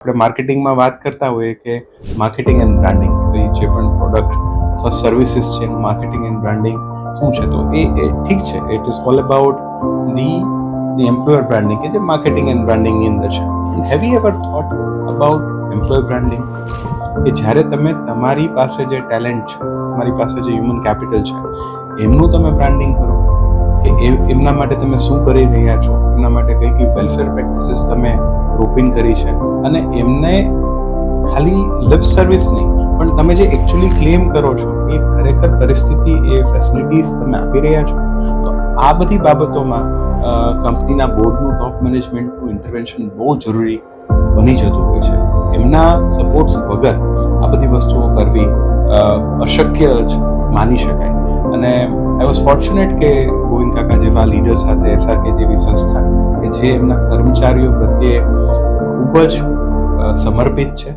આપણે માર્કેટિંગમાં વાત કરતા હોઈએ કે માર્કેટિંગ એન્ડ બ્રાન્ડિંગ, ભાઈ જે પણ પ્રોડક્ટ અથવા સર્વિસીસ છે એનું માર્કેટિંગ એન્ડ બ્રાન્ડિંગ શું છે, તો એ ઠીક છે. It is all about the employer branding કે જે માર્કેટિંગ એન્ડ બ્રાન્ડિંગની અંદર છે. Have you ever thought about employer branding કે જ્યારે તમે તમારી પાસે જે ટેલેન્ટ છે, તમારી પાસે જે હ્યુમન કેપિટલ છે, એમનું તમે બ્રાન્ડિંગ કરો કે એમના માટે તમે શું કરી રહ્યા છો, એમના માટે કઈ કઈ વેલફેર પ્રેક્ટિસીસ તમે રોપિન કરી છે, અને એમને ખાલી લિપ સર્વિસ નહીં પણ તમે જે એકચ્યુઅલી ક્લેમ કરો છો એ ખરેખર પરિસ્થિતિ, એ ફેસિલિટીઝ તમે આપી રહ્યા છો. તો આ બધી બાબતોમાં કંપનીના બોર્ડનું, ટોપ મેનેજમેન્ટનું ઇન્ટરવેન્શન બહુ જરૂરી બની જતું હોય છે. એમના સપોર્ટ્સ વગર આ બધી વસ્તુઓ કરવી અશક્ય જ માની શકાય. અને આઈ વોઝ ફોર્ચ્યુનેટ કે ગોવિંદ કાકા જેવા લીડર સાથે SRK જેવી સંસ્થા કે જે એમના કર્મચારીઓ પ્રત્યે ખૂબ જ સમર્પિત છે.